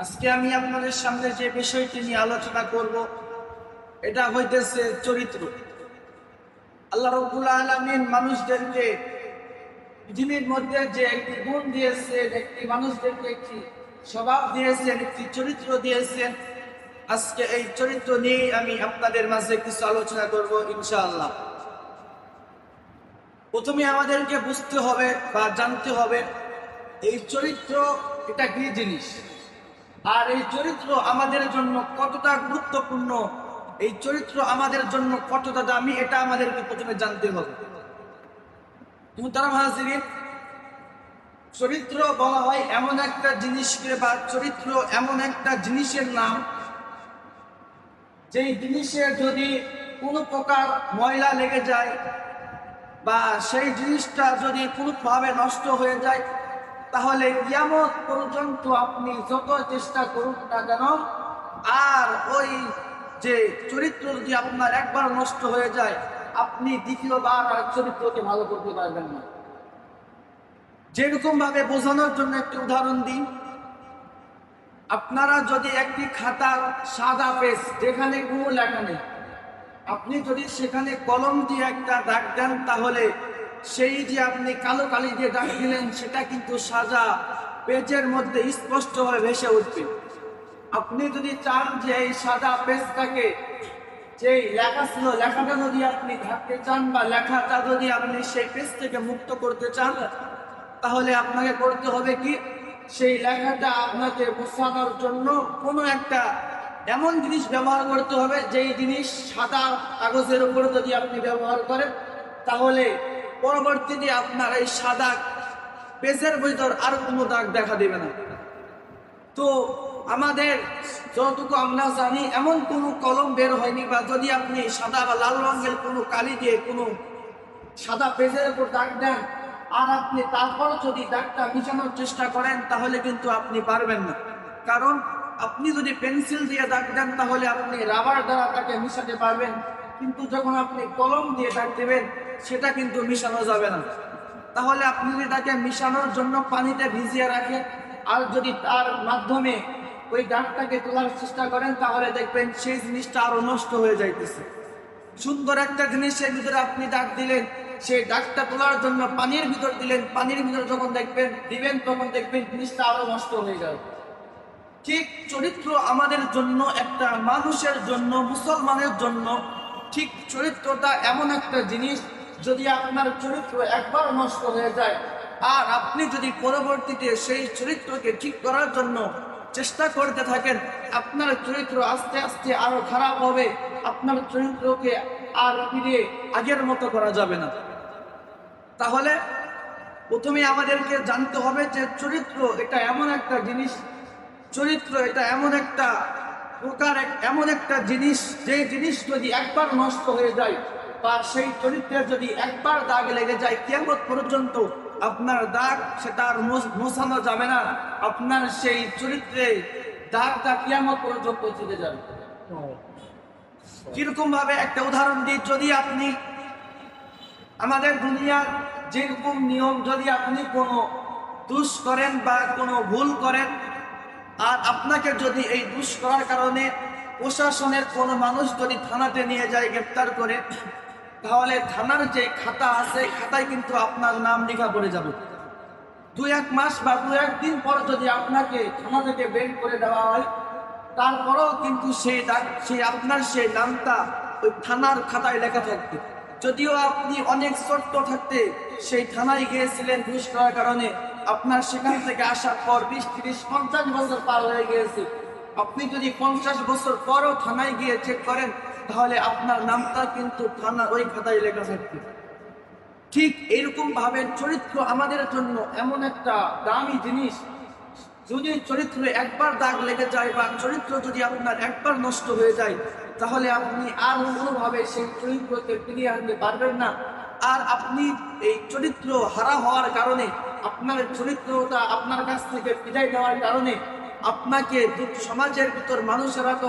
আজকে আমি আপনাদের সামনে যে বিষয়টি নিয়ে আলোচনা করব এটা হইতেছে চরিত্র। আল্লাহ রাব্বুল আলামিন মানুষদেরকে পৃথিবীর মধ্যে যে একটি গুণ দিয়েছেন, একটি মানুষদেরকে একটি স্বভাব দিয়েছেন, একটি চরিত্র দিয়েছেন। আজকে এই চরিত্র নিয়ে আমি আপনাদের মাঝে কিছু আলোচনা করব ইনশাআল্লাহ। প্রথমে আমাদেরকে বুঝতে হবে বা জানতে হবে এই চরিত্র এটা কি জিনিস, আর এই চরিত্র আমাদের জন্য কতটা গুরুত্বপূর্ণ, এই চরিত্র আমাদের জন্য কতটা দামি, এটা আমাদেরকে প্রথমে জানতে হবে। মুহতারাম হাজিরিন, চরিত্র বলা হয় এমন একটা জিনিসকে, বা চরিত্র এমন একটা জিনিসের নাম যেই জিনিসে যদি কোনো প্রকার ময়লা লেগে যায় বা সেই জিনিসটা যদি কোনোভাবে নষ্ট হয়ে যায়, তাহলে কিয়ামত পর্যন্ত আপনি যত চেষ্টা করুন না কেন, আর ওই যে চরিত্র যদি আপনার একবার নষ্ট হয়ে যায়, আপনি দ্বিতীয়বার আর চরিত্রকে ভালো করতে পারবেন না। যেরকম ভাবে বোঝানোর জন্য একটি উদাহরণ দিই, আপনারা যদি একটি খাতার সাদা পেজ যেখানে কোনো লেখা নেই, আপনি যদি সেখানে কলম দিয়ে একটা দাগ দেন, তাহলে সেই যে আপনি কালো কালি দিয়ে দাগ দিলেন সেটা কিন্তু সাদা পেজের মধ্যে স্পষ্টভাবে ভেসে উঠবে। আপনি যদি চান যে এই সাদা পেজটাকে, যে লেখা ছিল লেখাটা যদি আপনি ঢাকতে চান, বা লেখাটা যদি আপনি সেই পেজ থেকে মুক্ত করতে চান, তাহলে আপনাকে করতে হবে কি, সেই লেখাটা আপনাকে বোঝানোর জন্য কোনো একটা এমন জিনিস ব্যবহার করতে হবে, যেই জিনিস সাদা কাগজের উপরে যদি আপনি ব্যবহার করেন, তাহলে পরবর্তীতে আপনার এই সাদা পেজের ভিতর আর কোনো দাগ দেখা দেবে না। তো আমাদের যতটুকু আমরা জানি, এমন কোনো কলম বের হয়নি, বা যদি আপনি সাদা বা লাল রঙের কোনো কালি দিয়ে কোনো সাদা পেজের উপর দাগ দেন, আর আপনি তারপর যদি দাগটা মিশানোর চেষ্টা করেন, তাহলে কিন্তু আপনি পারবেন না। কারণ আপনি যদি পেন্সিল দিয়ে দাগ দেন, তাহলে আপনি রাবার দ্বারা তাকে মিশাতে পারবেন, কিন্তু যখন আপনি কলম দিয়ে দাগ দেবেন, সেটা কিন্তু মিশানো যাবে না। তাহলে আপনি যদি তাকে মিশানোর জন্য পানিতে ভিজিয়ে রাখেন, আর যদি তার মাধ্যমে ওই দাগটাকে তোলার চেষ্টা করেন, তাহলে দেখবেন সেই জিনিসটা আরো নষ্ট হয়ে যাইতেছে। সুন্দর একটা জিনিসের ভিতরে আপনি দাগ দিলেন, সেই দাগটা তোলার জন্য পানির ভিতর দিলেন, পানির ভিতরে যখন দিবেন তখন দেখবেন জিনিসটা আরো নষ্ট হয়ে যাবে। ঠিক চরিত্র আমাদের জন্য, একটা মানুষের জন্য, মুসলমানের জন্য ঠিক চরিত্রটা এমন একটা জিনিস, যদি আপনার চরিত্র একবার নষ্ট হয়ে যায়, আর আপনি যদি পরবর্তীতে সেই চরিত্রকে ঠিক করার জন্য চেষ্টা করতে থাকেন, আপনার চরিত্র আস্তে আস্তে আরো খারাপ হবে। আপনার চরিত্রকে আর ফিরে আগের মতো করা যাবে না। তাহলে প্রথমে আমাদেরকে জানতে হবে যে চরিত্র এটা এমন একটা জিনিস, চরিত্র এটা এমন একটা প্রকার, এমন একটা জিনিস, যে জিনিস যদি একবার নষ্ট হয়ে যায়, বা সেই চরিত্রের যদি একবার দাগ লেগে যায়, কিয়ামত পর্যন্ত আপনার দাগ সেটা আর মোছানো যাবে না। আপনার সেই চরিত্রে দাগটা কিয়ামত পর্যন্ত চলে যাবে। কিরকম ভাবে একটা উদাহরণ দিই, যদি আপনি আমাদের দুনিয়ার যেরকম নিয়ম, যদি আপনি কোনো দোষ করেন বা কোনো ভুল করেন, আর আপনাকে যদি এই দোষ করার কারণে প্রশাসনের কোনো মানুষ যদি থানাতে নিয়ে যায় গ্রেফতার করে, তাহলে থানার যে খাতা আছে, খাতায় কিন্তু আপনার নাম লেখা পড়ে যাবে। 2-1 মাস বা 2-1 দিন পর যদি আপনাকে থানা থেকে বের করে দেওয়া হয়, তারপরেও কিন্তু সেই আপনার সেই নামটা ওই থানার খাতায় লেখা থাকবে। যদিও আপনি অনেক ছোট্ট থাকতে সেই থানায় গিয়েছিলেন ঘুষ করার কারণে, আপনার সেখান থেকে আসার পর 20-30-50 বছর পার হয়ে গিয়েছে, আপনি যদি 50 বছর পরও থানায় গিয়ে চেক করেন, তাহলে আপনার নামটা কিন্তু থানার ওই খাতায় লেখা থাকবে। ঠিক এইরকম ভাবে চরিত্র আমাদের জন্য এমন একটা দামি জিনিস, যদি চরিত্র একবার দাগ লেগে যায়, বা চরিত্র যদি আপনার একবার নষ্ট হয়ে যায়, তাহলে আপনি আর কোনোভাবে সেই চরিত্রকে ফিরিয়ে আনতে পারবেন না। আর আপনি এই চরিত্র হারা হওয়ার কারণে, আপনার চরিত্রটা আপনার কাছ থেকে বিদায় নেওয়ার কারণে, আপনাকে সমাজের ভিতর মানুষেরা তো